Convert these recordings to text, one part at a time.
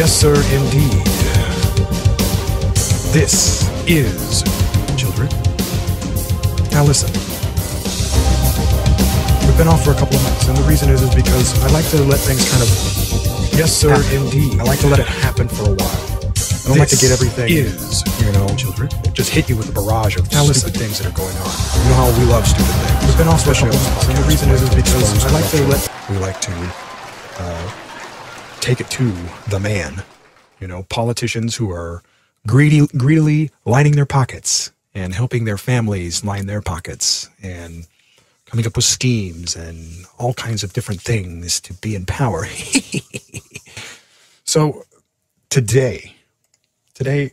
Yes, sir, indeed. This is Childeric. Now listen. We've been off for a couple of months, and the reason is because I like to let things kind of, yes, sir, indeed. I like to let it happen for a while. I don't like to get everything, Childeric, just hit you with a barrage of stupid things that are going on. You know how we love stupid things. We've been off for a couple of months, and the reason is because I like to we like to take it to the man. You know, politicians who are greedily lining their pockets and helping their families line their pockets and coming up with schemes and all kinds of different things to be in power. So today, the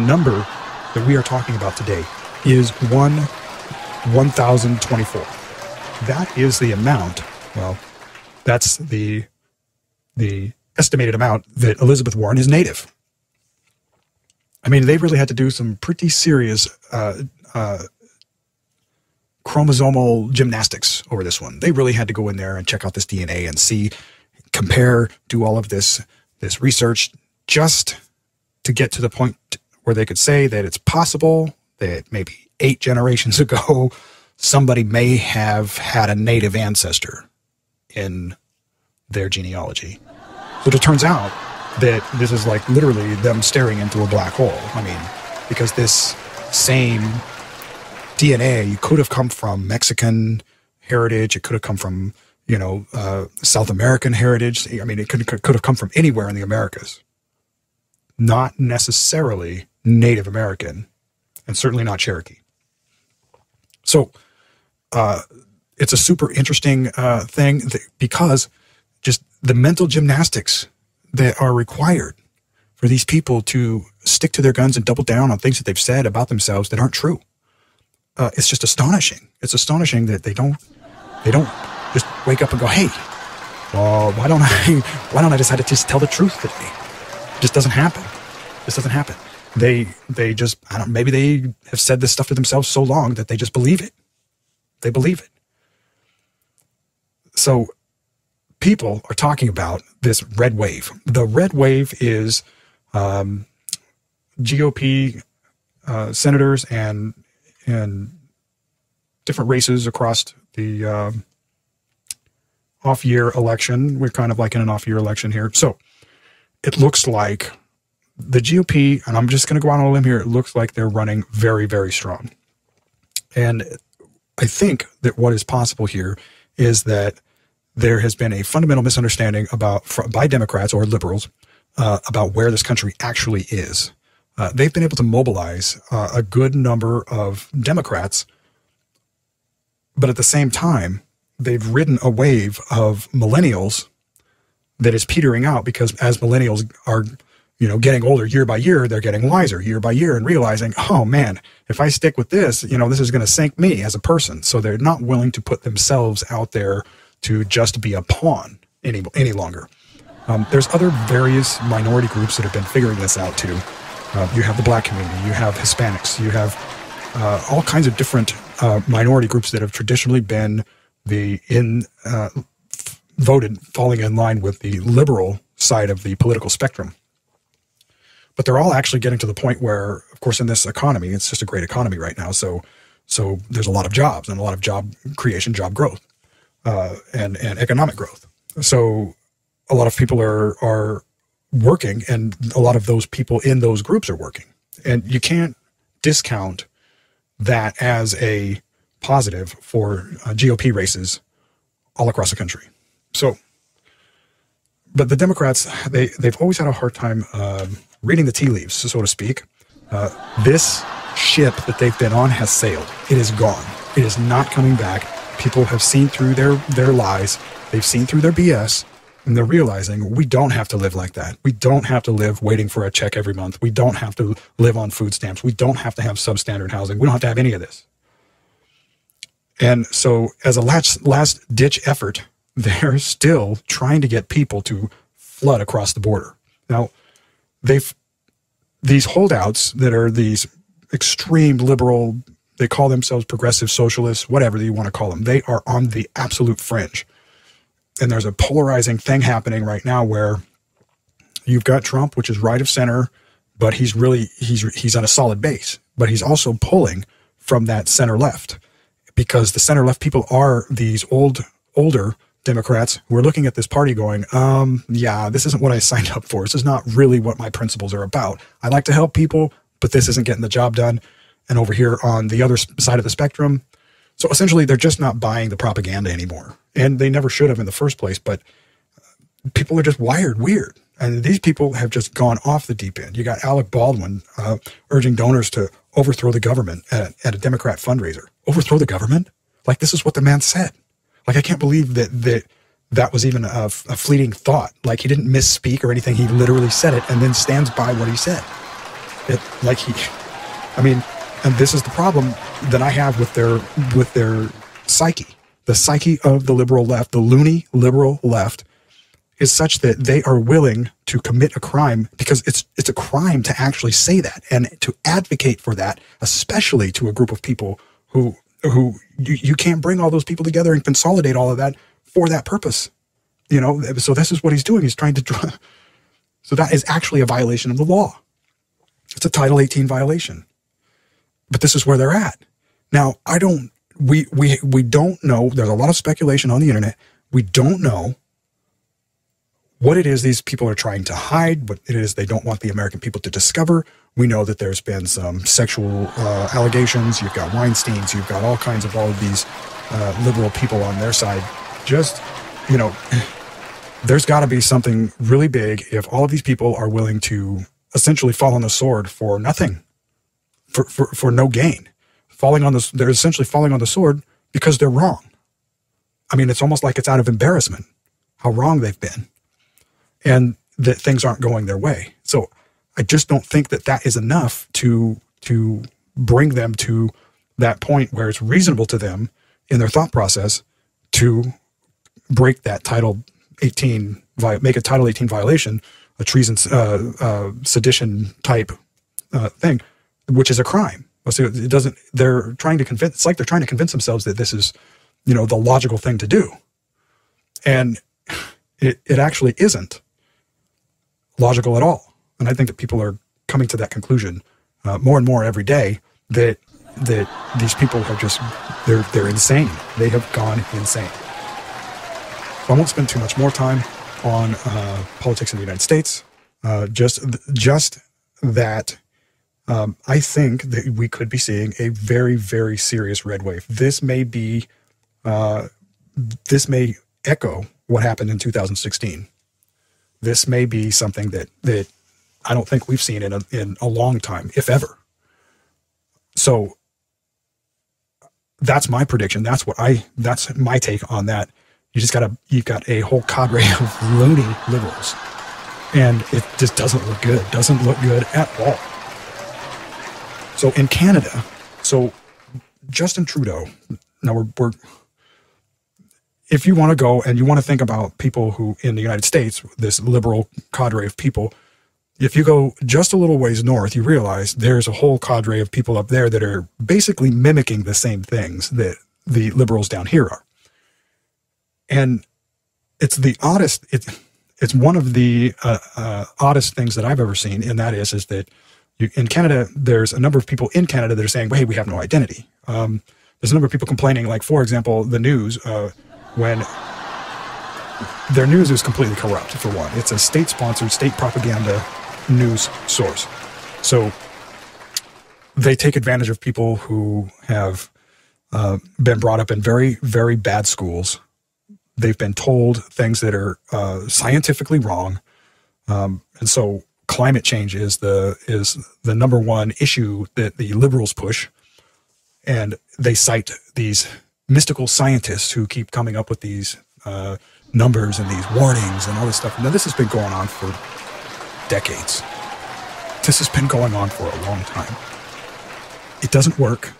number that we are talking about today is 1,024. That is the amount, well, that's the estimated amount that Elizabeth Warren is native. I mean, they really had to do some pretty serious chromosomal gymnastics over this one. They really had to go in there and check out this DNA and see, compare, do all of this research just to get to the point where they could say that it's possible that maybe 8 generations ago, somebody may have had a native ancestor in their genealogy. But it turns out that this is like literally them staring into a black hole. I mean, because this same DNA could have come from Mexican heritage. It could have come from, South American heritage. I mean, it could have come from anywhere in the Americas. Not necessarily Native American, and certainly not Cherokee. So it's a super interesting thing because just the mental gymnastics that are required for these people to stick to their guns and double down on things that they've said about themselves that aren't true. It's just astonishing. It's astonishing that they don't just wake up and go, hey, well, why don't I decide to just tell the truth today? It just doesn't happen. This doesn't happen. They just, maybe they have said this stuff to themselves so long that they just believe it. They believe it. So people are talking about this red wave. The red wave is GOP senators and different races across the off-year election. We're kind of like in an off-year election here. So it looks like the GOP, and I'm just going to go out on a limb here, it looks like they're running very, very strong. And I think that what is possible here is that there has been a fundamental misunderstanding by Democrats or liberals about where this country actually is. They've been able to mobilize a good number of Democrats, but at the same time, they've ridden a wave of millennials that is petering out because as millennials are, getting older year by year, they're getting wiser year by year and realizing, oh man, if I stick with this, this is going to sink me as a person. So they're not willing to put themselves out there to just be a pawn any longer. There's other various minority groups that have been figuring this out too. You have the black community, you have Hispanics, you have all kinds of different minority groups that have traditionally been voted falling in line with the liberal side of the political spectrum. But they're all actually getting to the point where, of course, in this economy, it's just a great economy right now. So there's a lot of jobs and a lot of job creation, job growth, and economic growth. So a lot of people are working, and a lot of those people in those groups are working. And you can't discount that as a positive for GOP races all across the country. So, but the Democrats, they've always had a hard time reading the tea leaves, so to speak. This ship that they've been on has sailed. It is gone. It is not coming back. People have seen through their lies. They've seen through their BS. And they're realizing we don't have to live like that. We don't have to live waiting for a check every month. We don't have to live on food stamps. We don't have to have substandard housing. We don't have to have any of this. And so as a last-ditch effort, they're still trying to get people to flood across the border. Now, these holdouts that are these extreme liberal, they call themselves progressive socialists, whatever you want to call them, they are on the absolute fringe. And there's a polarizing thing happening right now where You've got Trump, which is right of center, but he's on a solid base. But he's also pulling from that center left, because the center left people are these older Democrats who are looking at this party going, yeah, this isn't what I signed up for. This is not really what my principles are about. I like to help people, but this isn't getting the job done. And over here on the other side of the spectrum. So essentially, they're just not buying the propaganda anymore. And they never should have in the first place. But people are just wired weird. And these people have just gone off the deep end. You got Alec Baldwin urging donors to overthrow the government at a Democrat fundraiser. Overthrow the government? Like, this is what the man said. Like, I can't believe that was even a fleeting thought. Like, he didn't misspeak or anything. He literally said it and then stands by what he said. And this is the problem that I have with their psyche. The psyche of the liberal left, the loony liberal left, is such that they are willing to commit a crime, because it's a crime to actually say that and to advocate for that, especially to a group of people who you can't bring all those people together and consolidate all of that for that purpose. So this is what he's doing. He's trying to so that is actually a violation of the law. It's a Title 18 violation. But this is where they're at. Now, we don't know. There's a lot of speculation on the internet. We don't know what it is these people are trying to hide, what it is they don't want the American people to discover. We know that there's been some sexual allegations. You've got Weinsteins. You've got all of these liberal people on their side. Just, there's got to be something really big if all of these people are willing to essentially fall on the sword for nothing, for no gain. They're essentially falling on the sword because they're wrong. I mean, it's almost like it's out of embarrassment how wrong they've been, and that things aren't going their way. So I just don't think that is enough to bring them to that point where it's reasonable to them in their thought process to break that Title 18, make a Title 18 violation, a treason, sedition type thing, which is a crime. So it doesn't. They're trying to convince. It's like they're trying to convince themselves that this is, the logical thing to do, and it actually isn't logical at all. And I think that people are coming to that conclusion more and more every day, that these people are just they're insane. They have gone insane. So I won't spend too much more time on politics in the United States. Just that I think that we could be seeing a very, very serious red wave. This may echo what happened in 2016. This may be something that I don't think we've seen in a long time, if ever. So that's my prediction. That's my take on that. You've got a whole cadre of loony liberals, and it just doesn't look good. Doesn't look good at all. So in Canada, Justin Trudeau. Now if you want to go and you want to think about people who in the United States, this liberal cadre of people, if you go just a little ways north, you realize there's a whole cadre of people up there that are basically mimicking the same things that the liberals down here are. And it's the oddest, it's one of the oddest things that I've ever seen, and that is that in Canada, there's a number of people in Canada that are saying, well, hey, we have no identity. There's a number of people complaining, like, for example, the news, when their news is completely corrupt, for one. It's a state-sponsored, state propaganda news source. So they take advantage of people who have been brought up in very, very bad schools. They've been told things that are scientifically wrong. And so climate change is the number one issue that the liberals push. And they cite these mystical scientists who keep coming up with these numbers and these warnings and all this stuff. Now, this has been going on for decades. This has been going on for a long time. It doesn't work.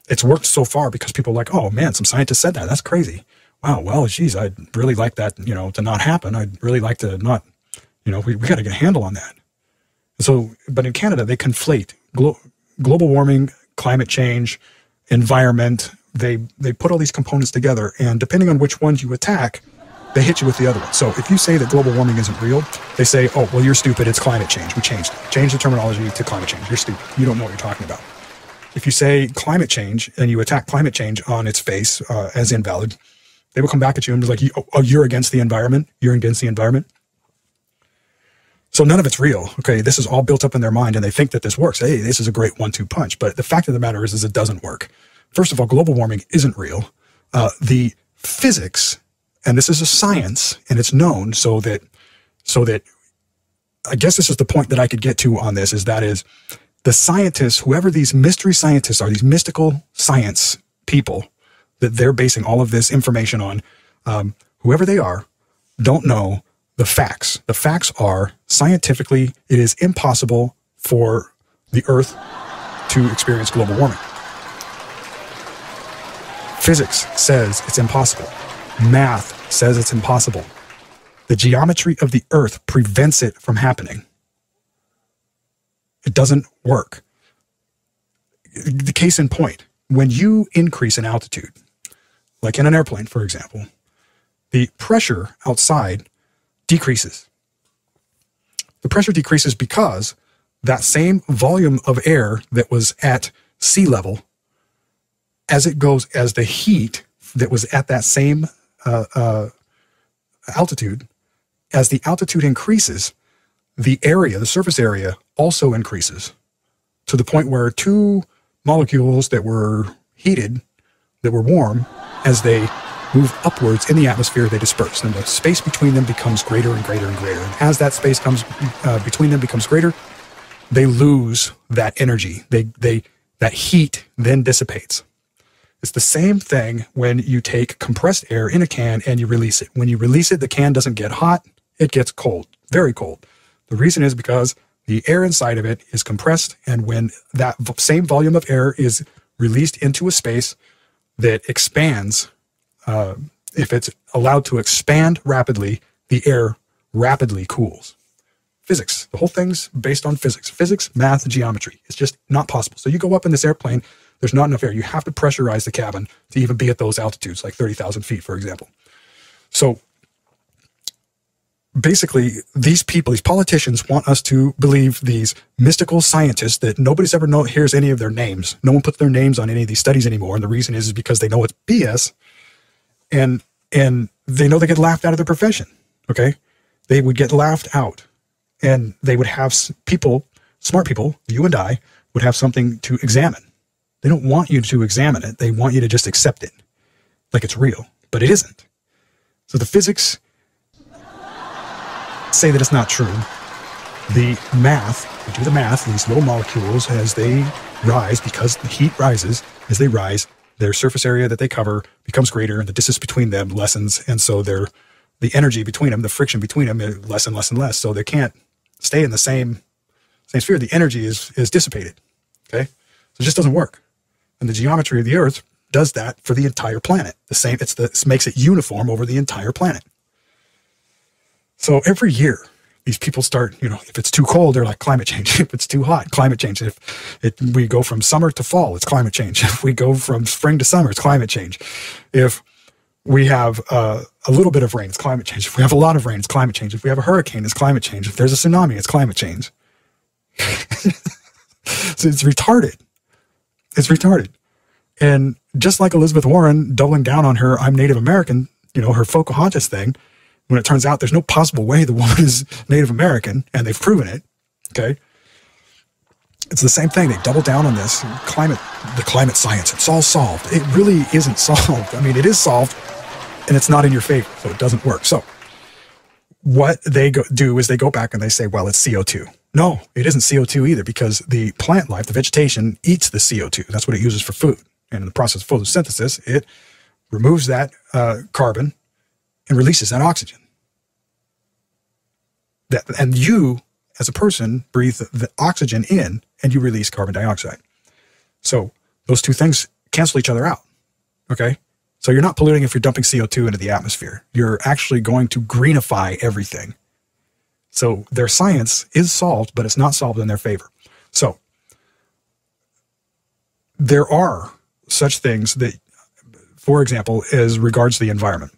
It's worked so far because people are like, oh man, some scientist said that. That's crazy. Wow, well, geez, I'd really like that, to not happen. I'd really like to not, we got to get a handle on that. So, but in Canada, they conflate global warming, climate change, environment. They put all these components together, and depending on which ones you attack, they hit you with the other one. So if you say that global warming isn't real, they say, oh, well, you're stupid. It's climate change. We changed it. Change the terminology to climate change. You're stupid. You don't know what you're talking about. If you say climate change and you attack climate change on its face as invalid, they will come back at you and be like, oh, you're against the environment. You're against the environment. So none of it's real. Okay, this is all built up in their mind, and they think that this works. Hey, this is a great 1-2 punch. But the fact of the matter is it doesn't work. First of all, global warming isn't real. The physics, and this is a science, and it's known, so that I guess this is the point that I could get to on this, is the scientists, whoever these mystery scientists are, these mystical science people that they're basing all of this information on, whoever they are, don't know the facts. The facts are, scientifically, it is impossible for the Earth to experience global warming. Physics says it's impossible. Math says it's impossible. The geometry of the Earth prevents it from happening. It doesn't work. The case in point, when you increase in altitude, like in an airplane, for example, the pressure outside decreases. The pressure decreases because that same volume of air that was at sea level, as the heat that was at that same altitude, as the altitude increases, the surface area also increases to the point where two molecules that were heated, that were warm, as they move upwards in the atmosphere, they disperse, and the space between them becomes greater and greater and greater. And as that space comes between them becomes greater, they lose that energy. That heat then dissipates. It's the same thing when you take compressed air in a can and you release it. When you release it, the can doesn't get hot, it gets cold, very cold. The reason is because the air inside of it is compressed, and when that same volume of air is released into a space that expands, if it's allowed to expand rapidly, the air rapidly cools. Physics. The whole thing's based on physics. Physics, math, geometry. It's just not possible. So you go up in this airplane, there's not enough air. You have to pressurize the cabin to even be at those altitudes, like 30,000 feet, for example. So basically, these people, these politicians, want us to believe these mystical scientists that nobody's ever hears any of their names. No one puts their names on any of these studies anymore. And the reason is because they know it's BS. And they know they get laughed out of their profession. Okay. They would get laughed out, and they would have people, smart people, you and I, would have something to examine. They don't want you to examine it. They want you to just accept it like it's real, but it isn't. So the physics say that it's not true. The math, we do the math, these little molecules, as they rise, because the heat rises, as they rise, their surface area that they cover becomes greater, and the distance between them lessens, and so the energy between them, the friction between them, is less and less and less. So they can't stay in the same sphere. The energy is dissipated. Okay, so it just doesn't work. And the geometry of the Earth does that for the entire planet. It makes it uniform over the entire planet. So every year, these people start, if it's too cold, they're like climate change. If it's too hot, climate change. If we go from summer to fall, it's climate change. If we go from spring to summer, it's climate change. If we have a little bit of rain, it's climate change. If we have a lot of rain, it's climate change. If we have a hurricane, it's climate change. If there's a tsunami, it's climate change. So it's retarded. It's retarded. And just like Elizabeth Warren doubling down on her I'm Native American, her Pocahontas thing, when it turns out there's no possible way the woman is Native American, and they've proven it, okay? It's the same thing. They double down on this the climate science. It's all solved. It really isn't solved. I mean, it is solved, and it's not in your favor, so it doesn't work. So what they do is they go back and they say, well, it's CO2. No, it isn't CO2 either, because the plant life, the vegetation, eats the CO2. That's what it uses for food. And in the process of photosynthesis, it removes that carbon and releases that oxygen. And you, as a person, breathe the oxygen in, and you release carbon dioxide. So those two things cancel each other out, okay? So you're not polluting if you're dumping CO2 into the atmosphere. You're actually going to greenify everything. So their science is solved, but it's not solved in their favor. So there are such things that, for example, as regards to the environment.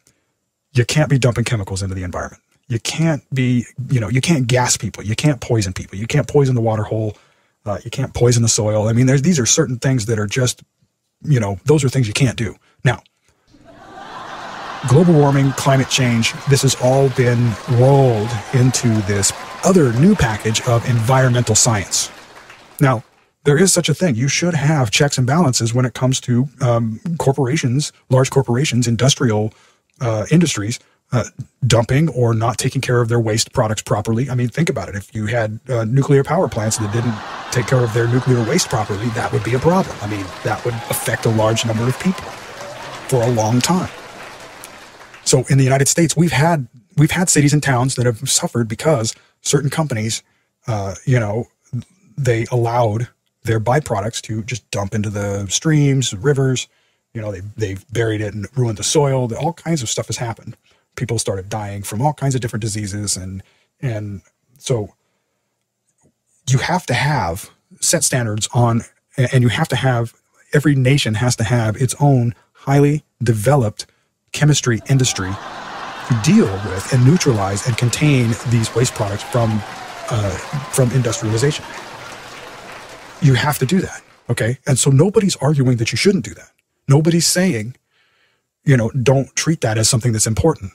You can't be dumping chemicals into the environment. You can't be, you can't gas people. You can't poison people. You can't poison the water hole. You can't poison the soil. I mean, these are certain things that are just, those are things you can't do. Now, global warming, climate change, this has all been rolled into this other new package of environmental science. Now, there is such a thing. You should have checks and balances when it comes to corporations, large corporations, industrial industries, dumping or not taking care of their waste products properly. I mean, think about it. If you had nuclear power plants that didn't take care of their nuclear waste properly, that would be a problem. I mean, that would affect a large number of people for a long time. So in the United States, we've had cities and towns that have suffered because certain companies, they allowed their byproducts to just dump into the streams, rivers. They've buried it and ruined the soil. All kinds of stuff has happened. People started dying from all kinds of different diseases. And so you have to have set standards on, and you have to have, every nation has to have its own highly developed chemistry industry to deal with and neutralize and contain these waste products from industrialization. You have to do that, okay? And so nobody's arguing that you shouldn't do that. Nobody's saying, don't treat that as something that's important.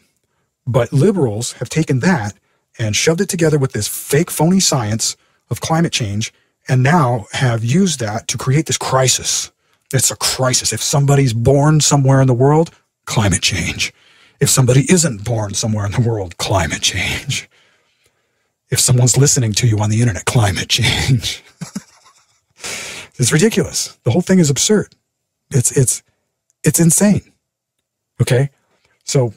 But liberals have taken that and shoved it together with this fake, phony science of climate change, and now have used that to create this crisis. It's a crisis. If somebody's born somewhere in the world, climate change. If somebody isn't born somewhere in the world, climate change. If someone's listening to you on the internet, climate change. It's ridiculous. The whole thing is absurd. It's insane. Okay? So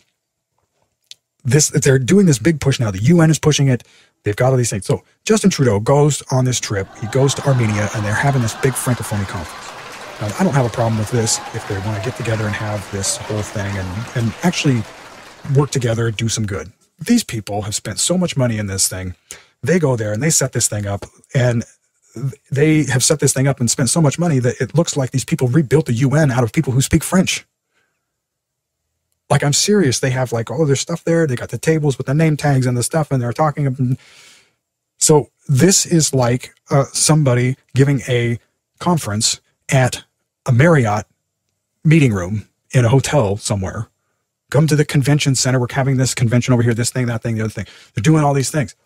they're doing this big push now. The UN is pushing it. They've got all these things. So Justin Trudeau goes on this trip. He goes to Armenia, and they're having this big Francophonie conference. Now, I don't have a problem with this if they want to get together and have this whole thing and actually work together, do some good. These people have spent so much money in this thing. They go there and they set this thing up, and they have set this thing up and spent so much money that it looks like these people rebuilt the UN out of people who speak French. Like, I'm serious. They have like all of their stuff there. They got the tables with the name tags and the stuff, and they're talking. So this is like somebody giving a conference at a Marriott meeting room in a hotel somewhere. Come to the convention center. We're having this convention over here, this thing, that thing, the other thing. They're doing all these things.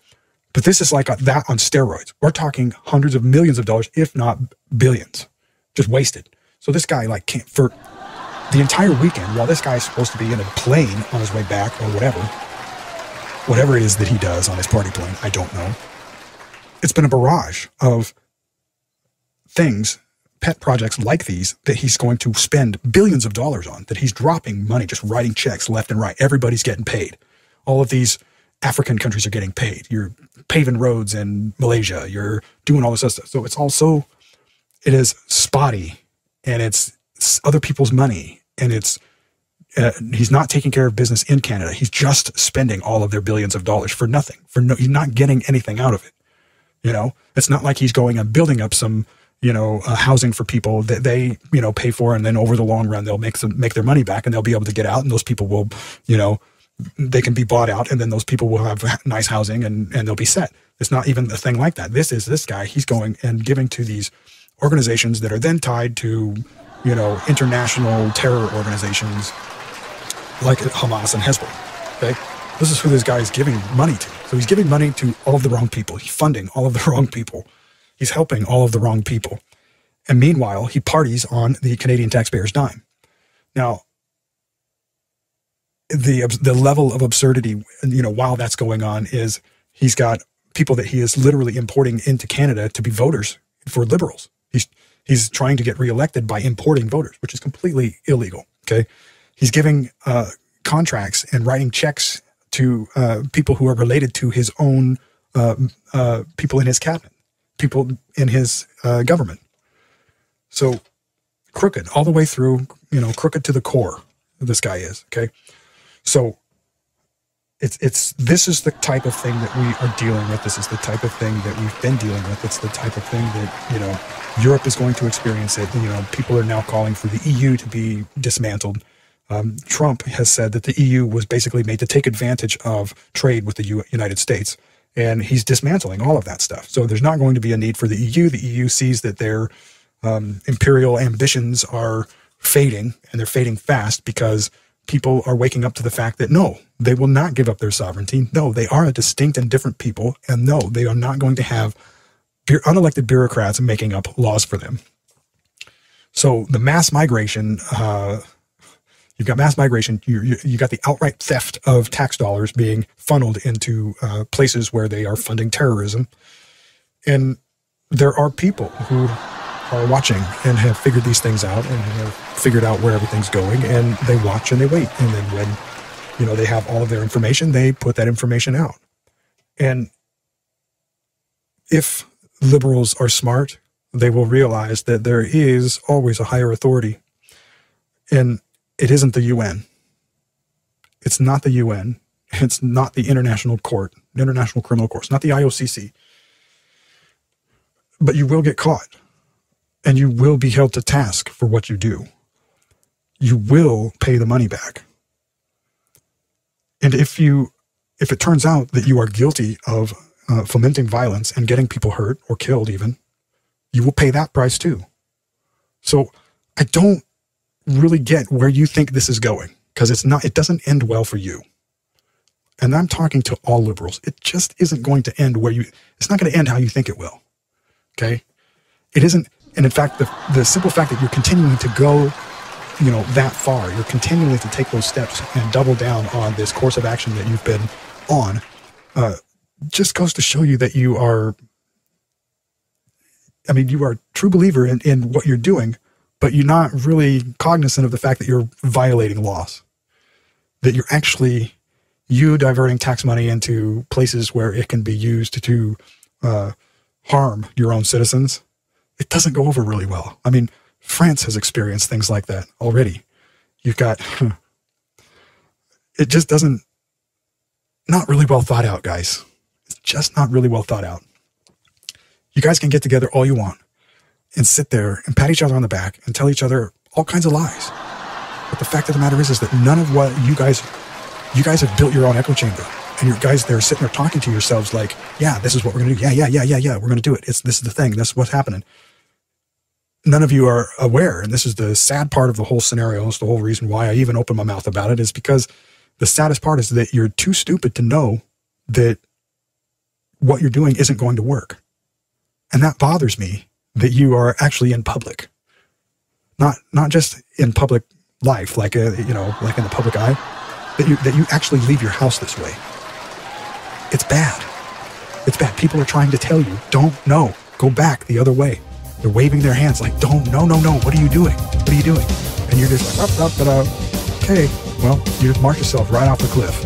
But this is like that on steroids. We're talking hundreds of millions of dollars, if not billions, just wasted. So this guy can't, for the entire weekend, while this guy is supposed to be in a plane on his way back or whatever it is that he does on his party plane, I don't know. It's been a barrage of things, pet projects like these, that he's going to spend billions of dollars on, that he's dropping money, just writing checks left and right. Everybody's getting paid. All of these African countries are getting paid. You're paving roads in Malaysia. You're doing all this other stuff. So it's also, it is spotty, and it's other people's money, and it's, he's not taking care of business in Canada. He's just spending all of their billions of dollars for nothing. He's not getting anything out of it. It's not like he's going and building up some, housing for people that they, pay for, and then over the long run, they'll make their money back, and they'll be able to get out, and those people will, they can be bought out, and then those people will have nice housing, and they'll be set. It's not even a thing like that. This guy, he's going and giving to these organizations that are then tied to, international terror organizations like Hamas and Hezbollah. Okay? This is who this guy is giving money to. So he's giving money to all of the wrong people. He's funding all of the wrong people. He's helping all of the wrong people. And meanwhile, he parties on the Canadian taxpayers' dime. Now, the level of absurdity, while that's going on, is he's got people that he is literally importing into Canada to be voters for Liberals. He's trying to get reelected by importing voters, which is completely illegal. Okay, he's giving contracts and writing checks to people who are related to his own people in his cabinet, people in his government. So crooked all the way through, crooked to the core. This guy is, okay. So this is the type of thing that we are dealing with. This is the type of thing that we've been dealing with. It's the type of thing that, Europe is going to experience it. People are now calling for the EU to be dismantled. Trump has said that the EU was basically made to take advantage of trade with the United States, and he's dismantling all of that stuff. So there's not going to be a need for the EU. The EU sees that their imperial ambitions are fading, and they're fading fast because people are waking up to the fact that no, they will not give up their sovereignty. No, they are a distinct and different people, and no, they are not going to have unelected bureaucrats making up laws for them. So the mass migration, you've got mass migration, you got the outright theft of tax dollars being funneled into places where they are funding terrorism. And there are people who are watching and have figured these things out and have figured out where everything's going, and they watch and they wait. And then when, you know, they have all of their information, they put that information out. And if liberals are smart, they will realize that there is always a higher authority. And it isn't the UN. It's not the UN. It's not the International Court, International Criminal Court. It's not the IOCC. But you will get caught. And you will be held to task for what you do. You will pay the money back. And if it turns out that you are guilty of fomenting violence and getting people hurt or killed even, you will pay that price too. So I don't really get where you think this is going, because it doesn't end well for you. And I'm talking to all liberals. It just isn't going to end it's not going to end how you think it will. Okay? It isn't. And in fact, the simple fact that you're continuing to go, you know, that far, you're continuing to take those steps and double down on this course of action that you've been on, just goes to show you that you are a true believer in what you're doing, but you're not really cognizant of the fact that you're violating laws, that you're actually, diverting tax money into places where it can be used to harm your own citizens. It doesn't go over really well. I mean, France has experienced things like that already. You've got, it just not really well thought out, guys. It's just not really well thought out. You guys can get together all you want and sit there and pat each other on the back and tell each other all kinds of lies. But the fact of the matter is that none of what you guys have built your own echo chamber. And you guys there sitting there talking to yourselves like, yeah, this is what we're going to do. Yeah, we're going to do it. This is the thing. This is what's happening. None of you are aware. And this is the sad part of the whole scenario. It's the whole reason why I even opened my mouth about it, is because the saddest part is that you're too stupid to know that what you're doing isn't going to work. And that bothers me, that you are actually in public, not just in public life, like like in the public eye, that you actually leave your house this way. It's bad. It's bad. People are trying to tell you, don't, no, go back the other way. They're waving their hands like, don't, no, what are you doing? What are you doing? And you're just like, okay, well, you just marked yourself right off the cliff.